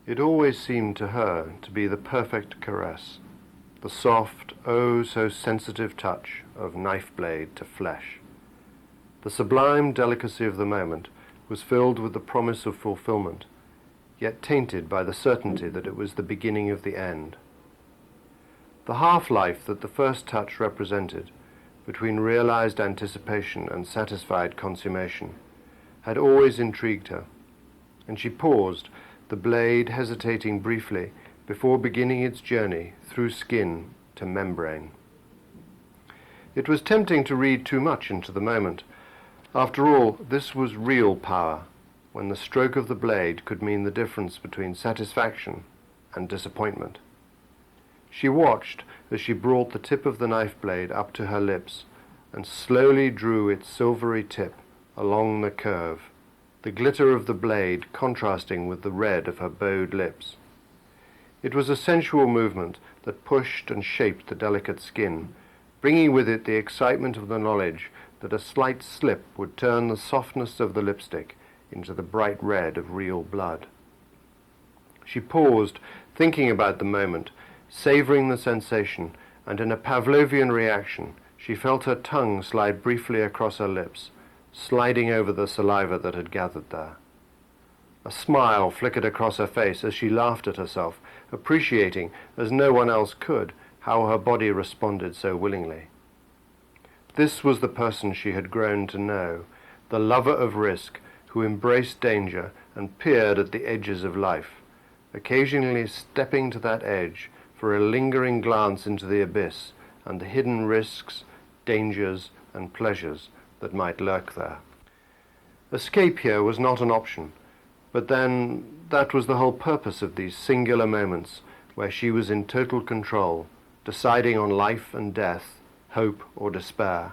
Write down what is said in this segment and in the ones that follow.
It always seemed to her to be the perfect caress, the soft, oh so sensitive touch of knife blade to flesh. The sublime delicacy of the moment was filled with the promise of fulfillment, yet tainted by the certainty that it was the beginning of the end. The half-life that the first touch represented, between realized anticipation and satisfied consummation, had always intrigued her, and she paused, the blade hesitating briefly before beginning its journey through skin to membrane. It was tempting to read too much into the moment. After all, this was real power, when the stroke of the blade could mean the difference between satisfaction and disappointment. She watched as she brought the tip of the knife blade up to her lips and slowly drew its silvery tip along the curve, the glitter of the blade contrasting with the red of her bowed lips. It was a sensual movement that pushed and shaped the delicate skin, bringing with it the excitement of the knowledge that a slight slip would turn the softness of the lipstick into the bright red of real blood. She paused, thinking about the moment, savoring the sensation, and in a Pavlovian reaction she felt her tongue slide briefly across her lips, sliding over the saliva that had gathered there. A smile flickered across her face as she laughed at herself, appreciating, as no one else could, how her body responded so willingly. This was the person she had grown to know, the lover of risk, who embraced danger and peered at the edges of life, occasionally stepping to that edge for a lingering glance into the abyss and the hidden risks, dangers, and pleasures that might lurk there. Escape here was not an option, but then that was the whole purpose of these singular moments where she was in total control, deciding on life and death, hope or despair.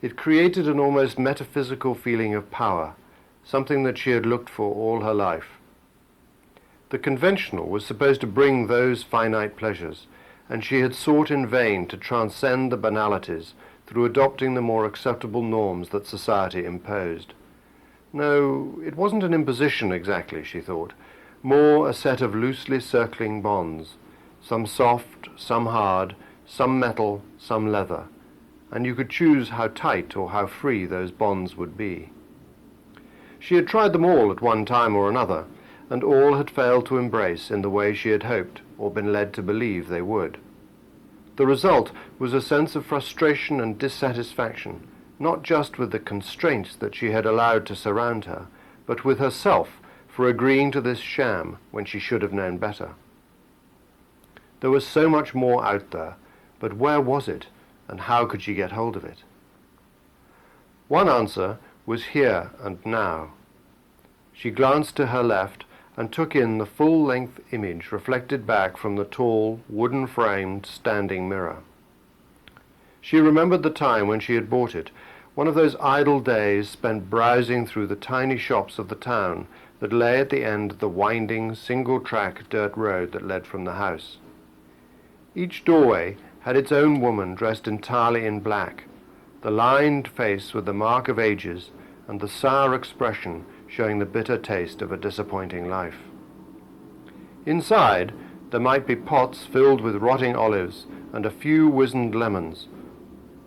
It created an almost metaphysical feeling of power, something that she had looked for all her life. The conventional was supposed to bring those finite pleasures, and she had sought in vain to transcend the banalities through adopting the more acceptable norms that society imposed. No, it wasn't an imposition exactly, she thought, more a set of loosely circling bonds, some soft, some hard, some metal, some leather, and you could choose how tight or how free those bonds would be. She had tried them all at one time or another, and all had failed to embrace in the way she had hoped or been led to believe they would. The result was a sense of frustration and dissatisfaction, not just with the constraints that she had allowed to surround her, but with herself for agreeing to this sham when she should have known better. There was so much more out there, but where was it, and how could she get hold of it? One answer was here and now. She glanced to her left and took in the full-length image reflected back from the tall, wooden-framed standing mirror. She remembered the time when she had bought it, one of those idle days spent browsing through the tiny shops of the town that lay at the end of the winding, single-track dirt road that led from the house. Each doorway had its own woman dressed entirely in black, the lined face with the mark of ages and the sour expression showing the bitter taste of a disappointing life. Inside, there might be pots filled with rotting olives and a few wizened lemons,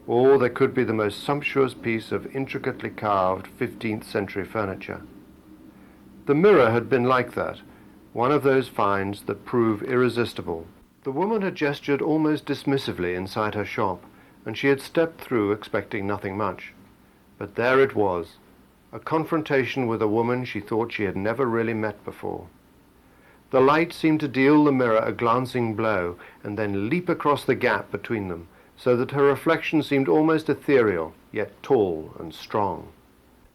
or there could be the most sumptuous piece of intricately carved 15th century furniture. The mirror had been like that, one of those finds that prove irresistible. The woman had gestured almost dismissively inside her shop, and she had stepped through expecting nothing much. But there it was, a confrontation with a woman she thought she had never really met before. The light seemed to deal the mirror a glancing blow and then leap across the gap between them, so that her reflection seemed almost ethereal, yet tall and strong.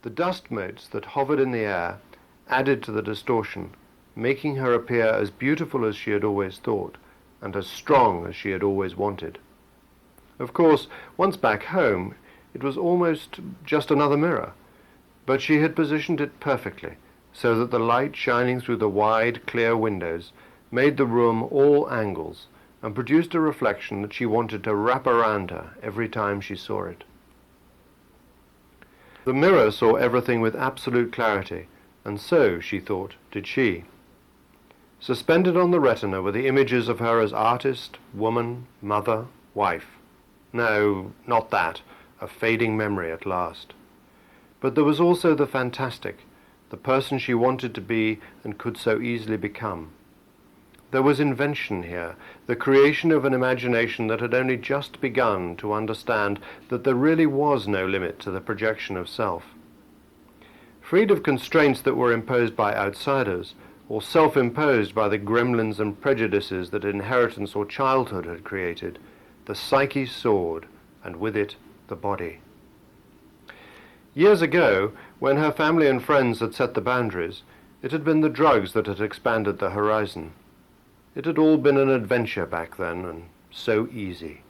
The dust motes that hovered in the air added to the distortion, making her appear as beautiful as she had always thought, and as strong as she had always wanted. Of course, once back home, it was almost just another mirror, but she had positioned it perfectly, so that the light shining through the wide, clear windows made the room all angles, and produced a reflection that she wanted to wrap around her every time she saw it. The mirror saw everything with absolute clarity, and so, she thought, did she. Suspended on the retina were the images of her as artist, woman, mother, wife. No, not that, a fading memory at last. But there was also the fantastic, the person she wanted to be and could so easily become. There was invention here, the creation of an imagination that had only just begun to understand that there really was no limit to the projection of self. Freed of constraints that were imposed by outsiders, or self-imposed by the gremlins and prejudices that inheritance or childhood had created, the psyche soared, and with it the body. Years ago, when her family and friends had set the boundaries, it had been the drugs that had expanded the horizon. It had all been an adventure back then, and so easy.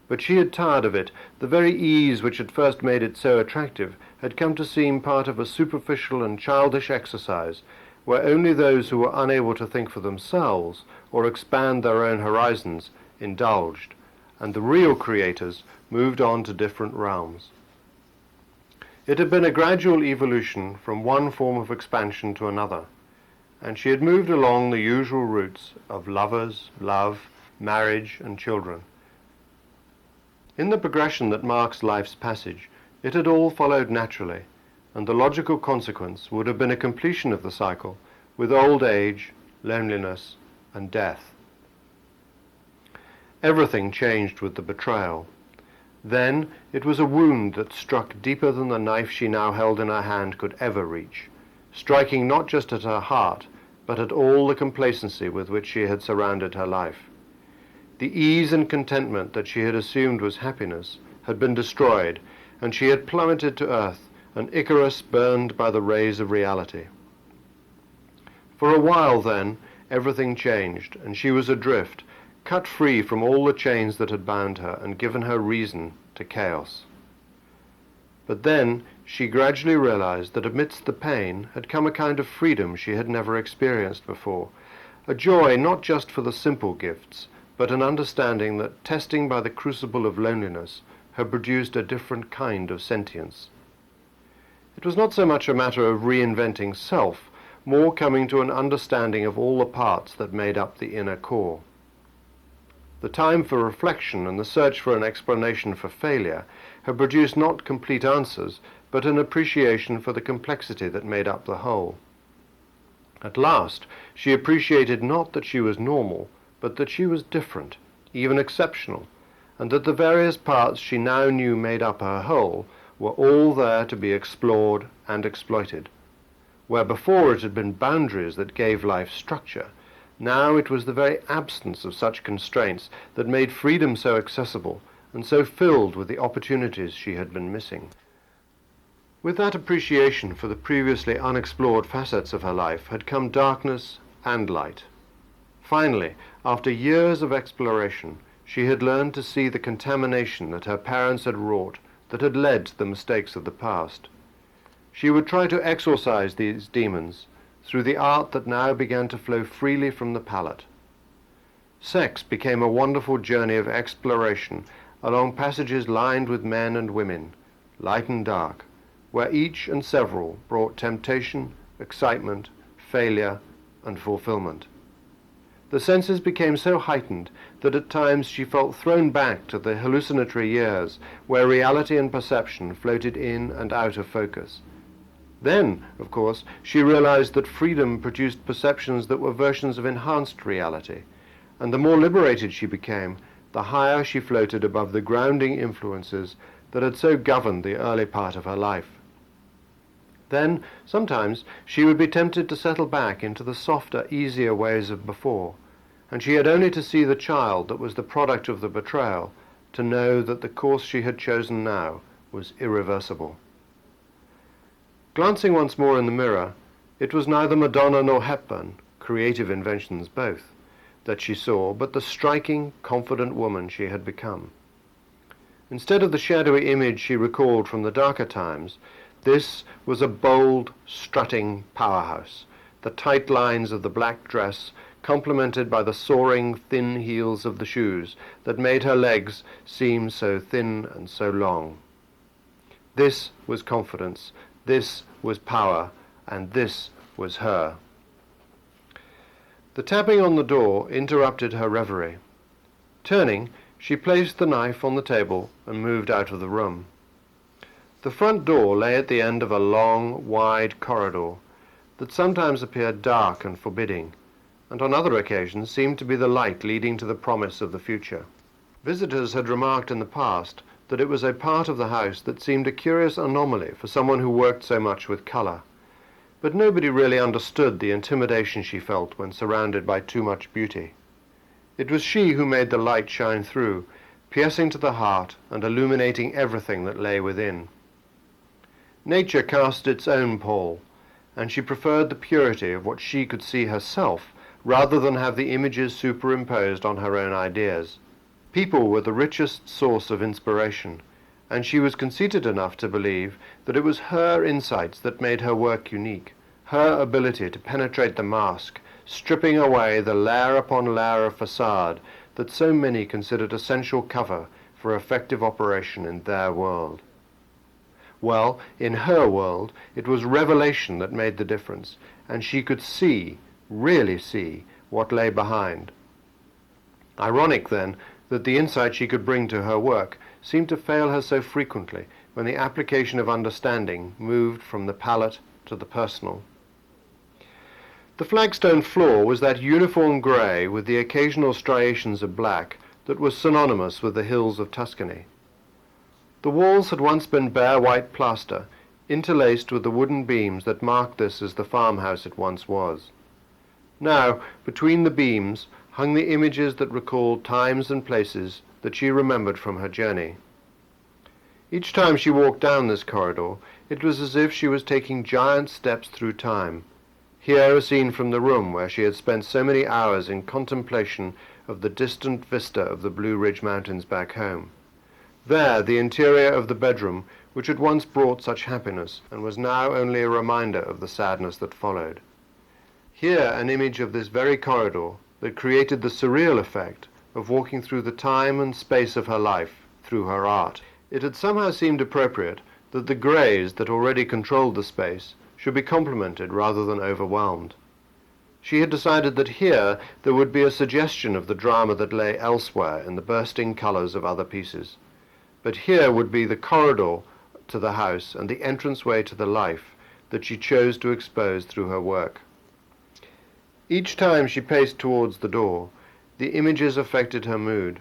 But she had tired of it. The very ease which had first made it so attractive had come to seem part of a superficial and childish exercise, where only those who were unable to think for themselves or expand their own horizons indulged, and the real creators moved on to different realms. It had been a gradual evolution from one form of expansion to another, and she had moved along the usual routes of lovers, love, marriage, and children. In the progression that marks life's passage, it had all followed naturally, and the logical consequence would have been a completion of the cycle, with old age, loneliness, and death. Everything changed with the betrayal. Then it was a wound that struck deeper than the knife she now held in her hand could ever reach, striking not just at her heart, but at all the complacency with which she had surrounded her life. The ease and contentment that she had assumed was happiness had been destroyed, and she had plummeted to earth, an Icarus burned by the rays of reality. For a while, then, everything changed, and she was adrift, cut free from all the chains that had bound her and given her reason to chaos. But then she gradually realized that amidst the pain had come a kind of freedom she had never experienced before, a joy not just for the simple gifts, but an understanding that testing by the crucible of loneliness had produced a different kind of sentience. It was not so much a matter of reinventing self, more coming to an understanding of all the parts that made up the inner core. The time for reflection and the search for an explanation for failure had produced not complete answers, but an appreciation for the complexity that made up the whole. At last, she appreciated not that she was normal, but that she was different, even exceptional, and that the various parts she now knew made up her whole were all there to be explored and exploited. Where before it had been boundaries that gave life structure, now it was the very absence of such constraints that made freedom so accessible and so filled with the opportunities she had been missing. With that appreciation for the previously unexplored facets of her life had come darkness and light. Finally, after years of exploration, she had learned to see the contamination that her parents had wrought that had led to the mistakes of the past. She would try to exorcise these demons through the art that now began to flow freely from the palate. Sex became a wonderful journey of exploration along passages lined with men and women, light and dark, where each and several brought temptation, excitement, failure, and fulfillment. The senses became so heightened that at times she felt thrown back to the hallucinatory years where reality and perception floated in and out of focus. Then, of course, she realized that freedom produced perceptions that were versions of enhanced reality, and the more liberated she became, the higher she floated above the grounding influences that had so governed the early part of her life. Then, sometimes, she would be tempted to settle back into the softer, easier ways of before, and she had only to see the child that was the product of the betrayal to know that the course she had chosen now was irreversible. Glancing once more in the mirror, it was neither Madonna nor Hepburn, creative inventions both, that she saw, but the striking, confident woman she had become. Instead of the shadowy image she recalled from the darker times, this was a bold, strutting powerhouse, the tight lines of the black dress complemented by the soaring, thin heels of the shoes that made her legs seem so thin and so long. This was confidence, this was power, and this was her. The tapping on the door interrupted her reverie. Turning, she placed the knife on the table and moved out of the room. The front door lay at the end of a long, wide corridor that sometimes appeared dark and forbidding, and on other occasions seemed to be the light leading to the promise of the future. Visitors had remarked in the past that it was a part of the house that seemed a curious anomaly for someone who worked so much with colour, but nobody really understood the intimidation she felt when surrounded by too much beauty. It was she who made the light shine through, piercing to the heart and illuminating everything that lay within. Nature cast its own pall, and she preferred the purity of what she could see herself rather than have the images superimposed on her own ideas. People were the richest source of inspiration, and she was conceited enough to believe that it was her insights that made her work unique, her ability to penetrate the mask, stripping away the layer upon layer of facade that so many considered essential cover for effective operation in their world. Well, in her world, it was revelation that made the difference, and she could see, really see, what lay behind. Ironic, then, that the insight she could bring to her work seemed to fail her so frequently when the application of understanding moved from the palate to the personal. The flagstone floor was that uniform grey with the occasional striations of black that was synonymous with the hills of Tuscany. The walls had once been bare white plaster, interlaced with the wooden beams that marked this as the farmhouse it once was. Now, between the beams, hung the images that recalled times and places that she remembered from her journey. Each time she walked down this corridor, it was as if she was taking giant steps through time. Here a scene from the room where she had spent so many hours in contemplation of the distant vista of the Blue Ridge Mountains back home. There the interior of the bedroom, which had once brought such happiness, and was now only a reminder of the sadness that followed. Here an image of this very corridor that created the surreal effect of walking through the time and space of her life through her art. It had somehow seemed appropriate that the greys that already controlled the space should be complemented rather than overwhelmed. She had decided that here there would be a suggestion of the drama that lay elsewhere in the bursting colours of other pieces. But here would be the corridor to the house and the entranceway to the life that she chose to expose through her work. Each time she paced towards the door, the images affected her mood.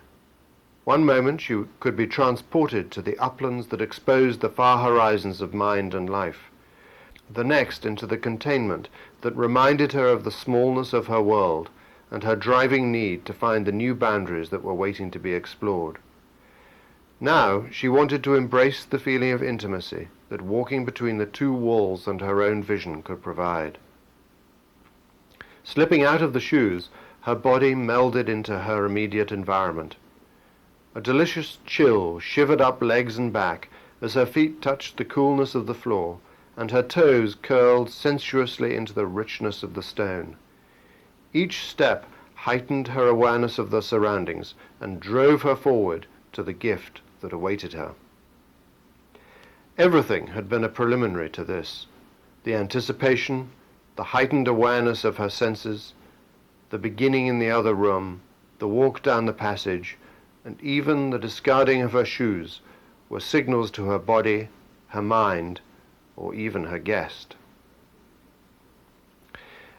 One moment she could be transported to the uplands that exposed the far horizons of mind and life. The next into the containment that reminded her of the smallness of her world and her driving need to find the new boundaries that were waiting to be explored. Now she wanted to embrace the feeling of intimacy that walking between the two walls and her own vision could provide. Slipping out of the shoes, her body melded into her immediate environment. A delicious chill shivered up legs and back as her feet touched the coolness of the floor, and her toes curled sensuously into the richness of the stone. Each step heightened her awareness of the surroundings and drove her forward to the gift that awaited her. Everything had been a preliminary to this: the anticipation, the heightened awareness of her senses, the beginning in the other room, the walk down the passage, and even the discarding of her shoes were signals to her body, her mind, or even her guest.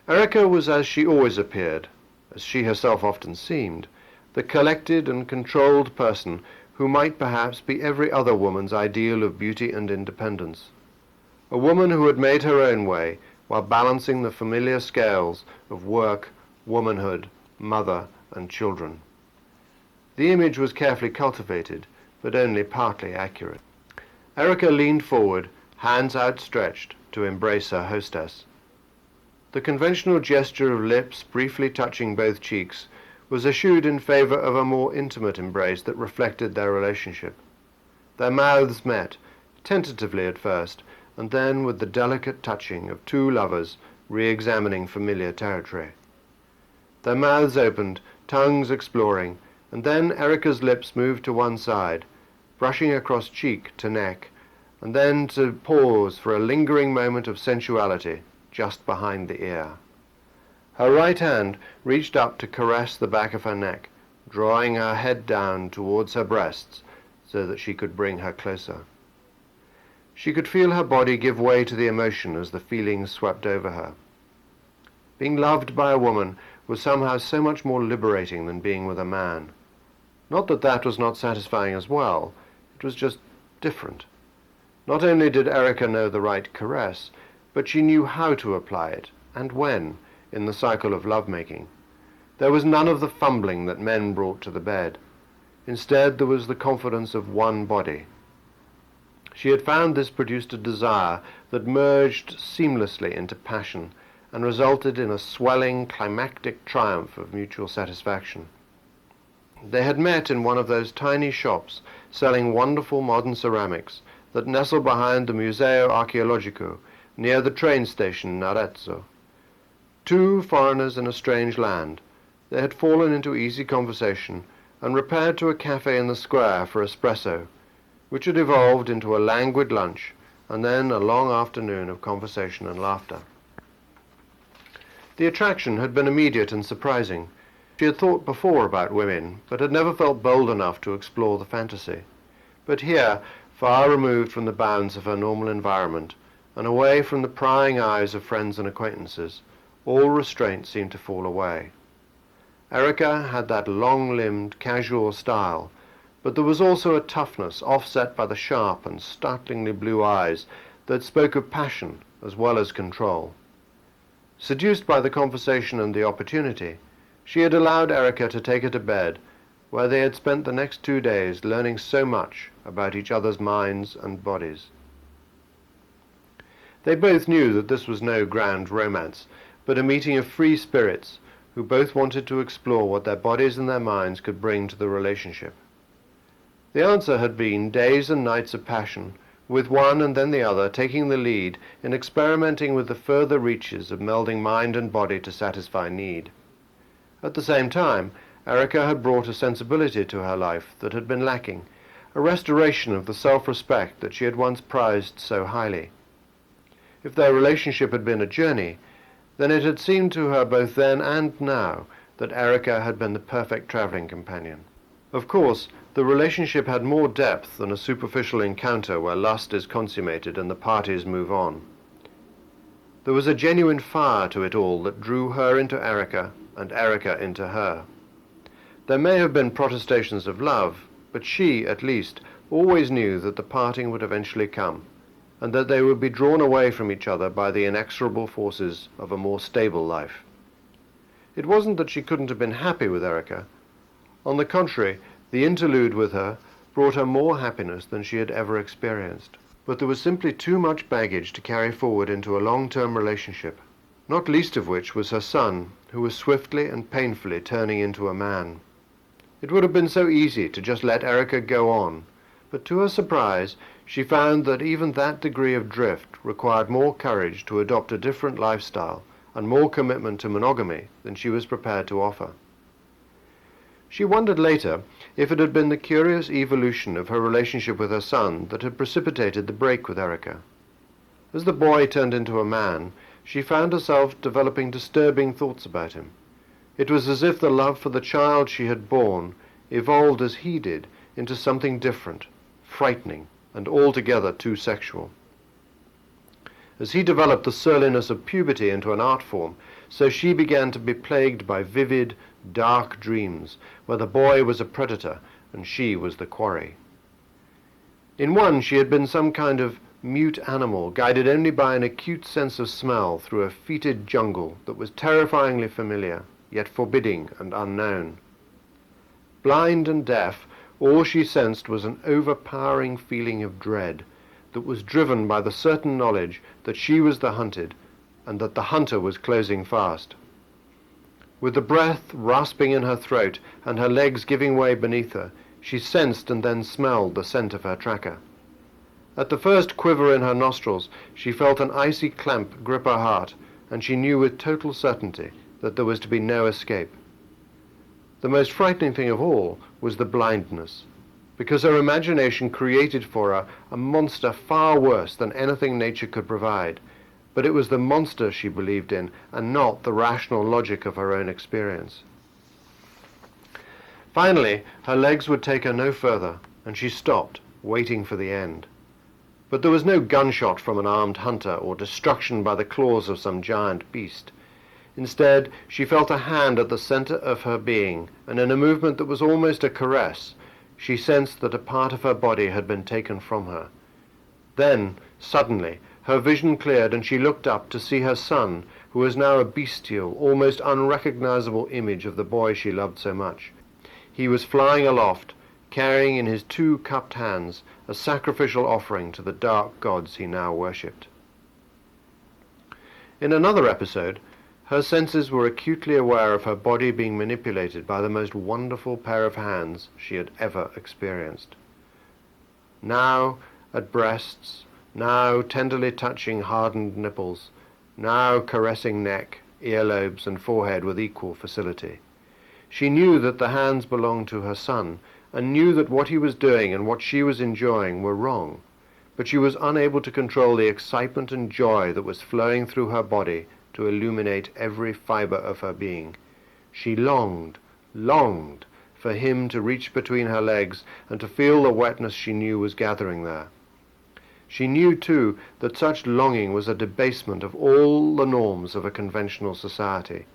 Erica was as she always appeared, as she herself often seemed, the collected and controlled person who might perhaps be every other woman's ideal of beauty and independence. A woman who had made her own way while balancing the familiar scales of work, womanhood, mother, and children. The image was carefully cultivated, but only partly accurate. Erica leaned forward, hands outstretched, to embrace her hostess. The conventional gesture of lips briefly touching both cheeks was eschewed in favor of a more intimate embrace that reflected their relationship. Their mouths met, tentatively at first, and then with the delicate touching of two lovers re-examining familiar territory. Their mouths opened, tongues exploring, and then Erica's lips moved to one side, brushing across cheek to neck, and then to pause for a lingering moment of sensuality just behind the ear. Her right hand reached up to caress the back of her neck, drawing her head down towards her breasts so that she could bring her closer. She could feel her body give way to the emotion as the feelings swept over her. Being loved by a woman was somehow so much more liberating than being with a man. Not that that was not satisfying as well, it was just different. Not only did Erica know the right caress, but she knew how to apply it, and when, in the cycle of lovemaking. There was none of the fumbling that men brought to the bed. Instead, there was the confidence of one body. She had found this produced a desire that merged seamlessly into passion and resulted in a swelling, climactic triumph of mutual satisfaction. They had met in one of those tiny shops selling wonderful modern ceramics that nestle behind the Museo Archeologico near the train station in Arezzo. Two foreigners in a strange land, they had fallen into easy conversation and repaired to a cafe in the square for espresso, which had evolved into a languid lunch and then a long afternoon of conversation and laughter. The attraction had been immediate and surprising. She had thought before about women, but had never felt bold enough to explore the fantasy. But here, far removed from the bounds of her normal environment, and away from the prying eyes of friends and acquaintances, all restraint seemed to fall away. Erica had that long-limbed, casual style, but there was also a toughness offset by the sharp and startlingly blue eyes that spoke of passion as well as control. Seduced by the conversation and the opportunity, she had allowed Erica to take her to bed, where they had spent the next 2 days learning so much about each other's minds and bodies. They both knew that this was no grand romance, but a meeting of free spirits who both wanted to explore what their bodies and their minds could bring to the relationship. The answer had been days and nights of passion, with one and then the other taking the lead in experimenting with the further reaches of melding mind and body to satisfy need. At the same time, Erica had brought a sensibility to her life that had been lacking, a restoration of the self-respect that she had once prized so highly. If their relationship had been a journey, then it had seemed to her both then and now that Erica had been the perfect traveling companion. Of course, the relationship had more depth than a superficial encounter where lust is consummated and the parties move on. There was a genuine fire to it all that drew her into Erica and Erica into her. There may have been protestations of love, but she, at least, always knew that the parting would eventually come, and that they would be drawn away from each other by the inexorable forces of a more stable life. It wasn't that she couldn't have been happy with Erica. On the contrary, the interlude with her brought her more happiness than she had ever experienced. But there was simply too much baggage to carry forward into a long-term relationship, not least of which was her son, who was swiftly and painfully turning into a man. It would have been so easy to just let Erica go on, but to her surprise, she found that even that degree of drift required more courage to adopt a different lifestyle and more commitment to monogamy than she was prepared to offer. She wondered later if it had been the curious evolution of her relationship with her son that had precipitated the break with Erica. As the boy turned into a man, she found herself developing disturbing thoughts about him. It was as if the love for the child she had borne evolved as he did into something different, frightening, and altogether too sexual. As he developed the surliness of puberty into an art form, so she began to be plagued by vivid, dark dreams, where the boy was a predator and she was the quarry. In one she had been some kind of mute animal, guided only by an acute sense of smell through a fetid jungle that was terrifyingly familiar, yet forbidding and unknown. Blind and deaf, all she sensed was an overpowering feeling of dread that was driven by the certain knowledge that she was the hunted and that the hunter was closing fast. With the breath rasping in her throat and her legs giving way beneath her, she sensed and then smelled the scent of her tracker. At the first quiver in her nostrils, she felt an icy clamp grip her heart, and she knew with total certainty that there was to be no escape. The most frightening thing of all was the blindness, because her imagination created for her a monster far worse than anything nature could provide, but it was the monster she believed in, and not the rational logic of her own experience. Finally, her legs would take her no further, and she stopped, waiting for the end. But there was no gunshot from an armed hunter or destruction by the claws of some giant beast. Instead, she felt a hand at the center of her being, and in a movement that was almost a caress, she sensed that a part of her body had been taken from her. Then, suddenly, her vision cleared, and she looked up to see her son, who was now a bestial, almost unrecognizable image of the boy she loved so much. He was flying aloft, carrying in his two cupped hands a sacrificial offering to the dark gods he now worshipped. In another episode, her senses were acutely aware of her body being manipulated by the most wonderful pair of hands she had ever experienced. Now at breasts, now tenderly touching hardened nipples, now caressing neck, earlobes, and forehead with equal facility. She knew that the hands belonged to her son, and knew that what he was doing and what she was enjoying were wrong, but she was unable to control the excitement and joy that was flowing through her body to illuminate every fiber of her being. She longed for him to reach between her legs and to feel the wetness she knew was gathering there. She knew, too, that such longing was a debasement of all the norms of a conventional society.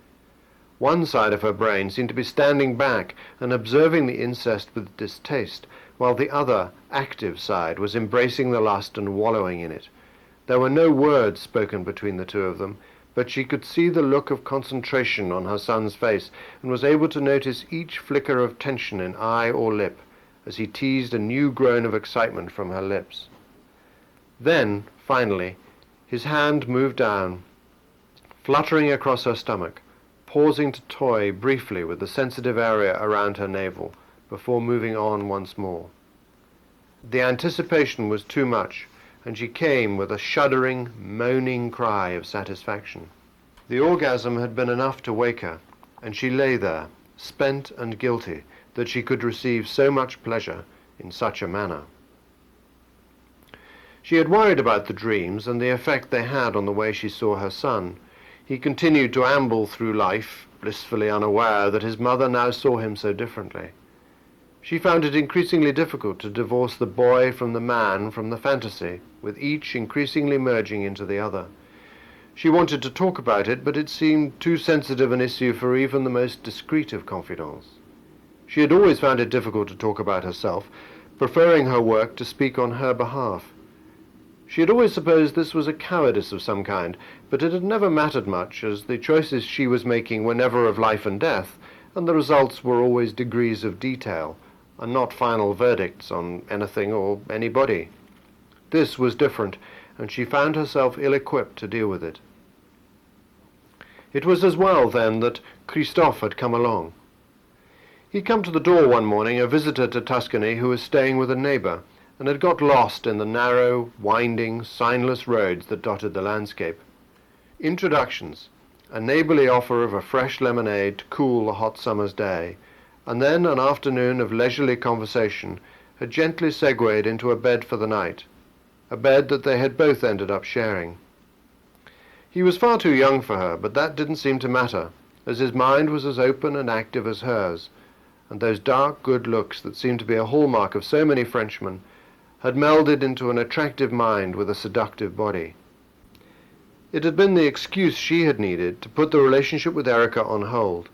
One side of her brain seemed to be standing back and observing the incest with distaste, while the other, active side was embracing the lust and wallowing in it. There were no words spoken between the two of them, but she could see the look of concentration on her son's face, and was able to notice each flicker of tension in eye or lip, as he teased a new groan of excitement from her lips. Then, finally, his hand moved down, fluttering across her stomach, pausing to toy briefly with the sensitive area around her navel, before moving on once more. The anticipation was too much, and she came with a shuddering, moaning cry of satisfaction. The orgasm had been enough to wake her, and she lay there, spent and guilty that she could receive so much pleasure in such a manner. She had worried about the dreams and the effect they had on the way she saw her son. He continued to amble through life, blissfully unaware that his mother now saw him so differently. She found it increasingly difficult to divorce the boy from the man from the fantasy, with each increasingly merging into the other. She wanted to talk about it, but it seemed too sensitive an issue for even the most discreet of confidants. She had always found it difficult to talk about herself, preferring her work to speak on her behalf. She had always supposed this was a cowardice of some kind, but it had never mattered much, as the choices she was making were never of life and death, and the results were always degrees of detail, and not final verdicts on anything or anybody. This was different, and she found herself ill-equipped to deal with it. It was as well, then, that Christophe had come along. He'd come to the door one morning, a visitor to Tuscany who was staying with a neighbour, and had got lost in the narrow, winding, signless roads that dotted the landscape. Introductions, a neighbourly offer of a fresh lemonade to cool the hot summer's day, and then an afternoon of leisurely conversation had gently segued into a bed for the night, a bed that they had both ended up sharing. He was far too young for her, but that didn't seem to matter, as his mind was as open and active as hers, and those dark good looks that seemed to be a hallmark of so many Frenchmen had melded into an attractive mind with a seductive body. It had been the excuse she had needed to put the relationship with Erica on hold,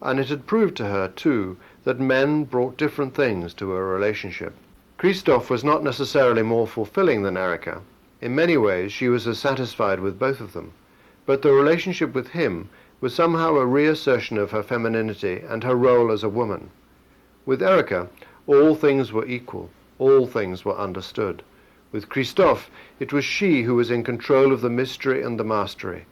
and it had proved to her, too, that men brought different things to a relationship. Christophe was not necessarily more fulfilling than Erica. In many ways she was as satisfied with both of them, but the relationship with him was somehow a reassertion of her femininity and her role as a woman. With Erica, all things were equal. All things were understood. With Christophe, it was she who was in control of the mystery and the mastery,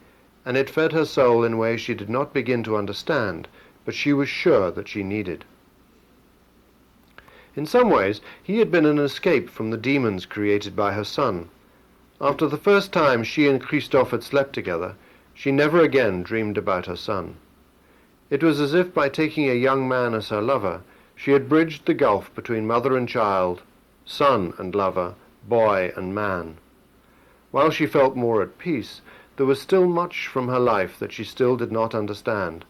and it fed her soul in ways she did not begin to understand, but she was sure that she needed. In some ways, he had been an escape from the demons created by her son. After the first time she and Christophe had slept together, she never again dreamed about her son. It was as if by taking a young man as her lover, she had bridged the gulf between mother and child, son and lover, boy and man. While she felt more at peace, there was still much from her life that she still did not understand,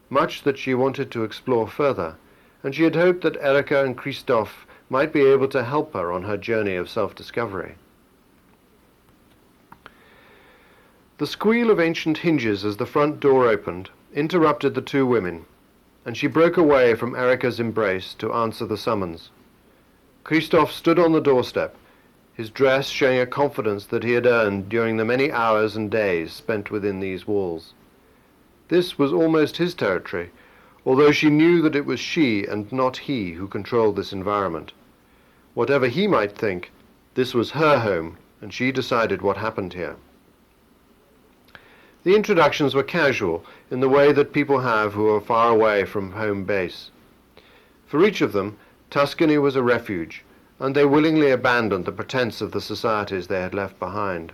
much that she wanted to explore further, and she had hoped that Erica and Christophe might be able to help her on her journey of self-discovery. The squeal of ancient hinges as the front door opened interrupted the two women, and she broke away from Erica's embrace to answer the summons. Christophe stood on the doorstep, his dress showing a confidence that he had earned during the many hours and days spent within these walls. This was almost his territory, although she knew that it was she and not he who controlled this environment. Whatever he might think, this was her home, and she decided what happened here. The introductions were casual, in the way that people have who are far away from home base. For each of them, Tuscany was a refuge, and they willingly abandoned the pretense of the societies they had left behind.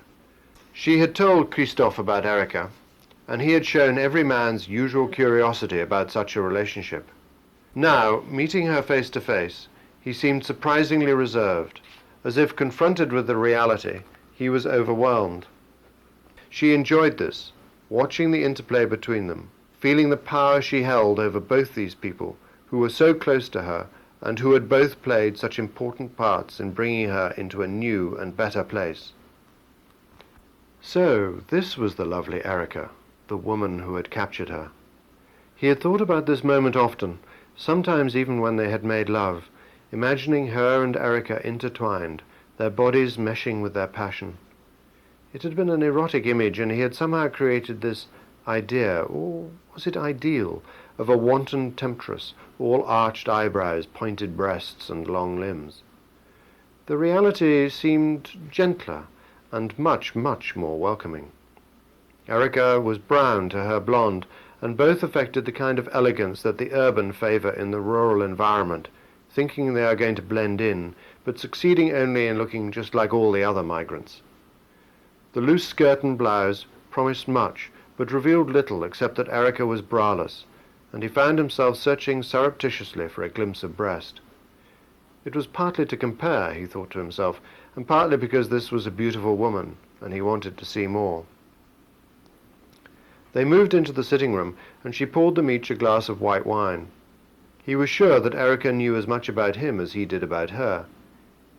She had told Christophe about Erica, and he had shown every man's usual curiosity about such a relationship. Now, meeting her face to face, he seemed surprisingly reserved, as if confronted with the reality, he was overwhelmed. She enjoyed this, watching the interplay between them, feeling the power she held over both these people, who were so close to her, and who had both played such important parts in bringing her into a new and better place. So, this was the lovely Erica, the woman who had captured her. He had thought about this moment often, sometimes even when they had made love, imagining her and Erica intertwined, their bodies meshing with their passion. It had been an erotic image, and he had somehow created this idea, or was it ideal, of a wanton temptress, all arched eyebrows, pointed breasts, and long limbs. The reality seemed gentler and much, much more welcoming. Erica was brown to her blonde, and both affected the kind of elegance that the urban favour in the rural environment, thinking they are going to blend in, but succeeding only in looking just like all the other migrants. The loose skirt and blouse promised much, but revealed little except that Erica was braless, and he found himself searching surreptitiously for a glimpse of breast. It was partly to compare, he thought to himself, and partly because this was a beautiful woman, and he wanted to see more. They moved into the sitting room, and she poured them each a glass of white wine. He was sure that Erica knew as much about him as he did about her.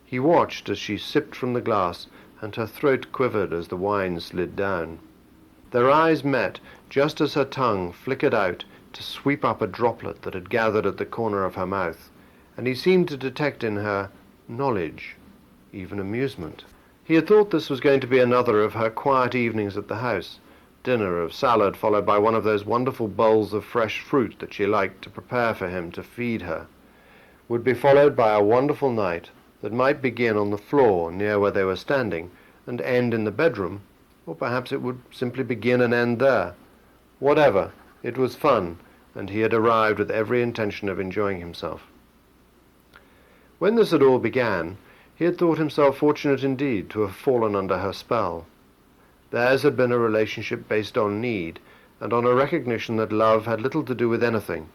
He watched as she sipped from the glass, and her throat quivered as the wine slid down. Their eyes met just as her tongue flickered out to sweep up a droplet that had gathered at the corner of her mouth, and he seemed to detect in her knowledge, even amusement. He had thought this was going to be another of her quiet evenings at the house, dinner of salad followed by one of those wonderful bowls of fresh fruit that she liked to prepare for him to feed her, would be followed by a wonderful night that might begin on the floor near where they were standing and end in the bedroom, or perhaps it would simply begin and end there. Whatever, it was fun, and he had arrived with every intention of enjoying himself. When this had all began, he had thought himself fortunate indeed to have fallen under her spell. Theirs had been a relationship based on need, and on a recognition that love had little to do with anything,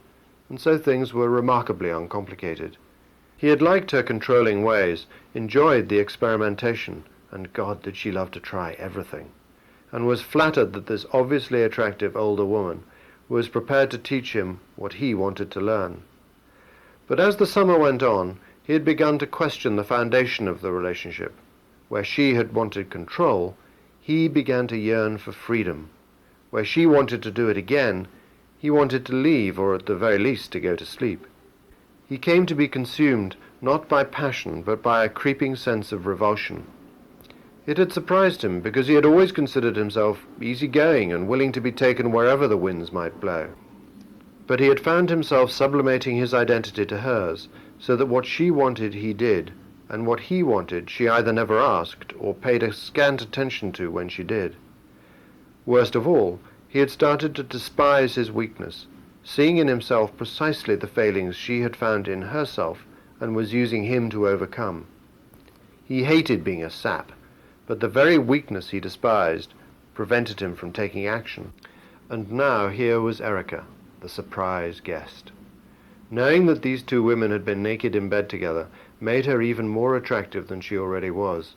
and so things were remarkably uncomplicated. He had liked her controlling ways, enjoyed the experimentation, and God did she love to try everything, and was flattered that this obviously attractive older woman was prepared to teach him what he wanted to learn. But as the summer went on, he had begun to question the foundation of the relationship. Where she had wanted control, he began to yearn for freedom. Where she wanted to do it again, he wanted to leave, or at the very least to go to sleep. He came to be consumed not by passion, but by a creeping sense of revulsion. It had surprised him, because he had always considered himself easy-going and willing to be taken wherever the winds might blow. But he had found himself sublimating his identity to hers, so that what she wanted he did, and what he wanted she either never asked or paid a scant attention to when she did. Worst of all, he had started to despise his weakness, seeing in himself precisely the failings she had found in herself and was using him to overcome. He hated being a sap, but the very weakness he despised prevented him from taking action. And now here was Erica, the surprise guest. Knowing that these two women had been naked in bed together made her even more attractive than she already was,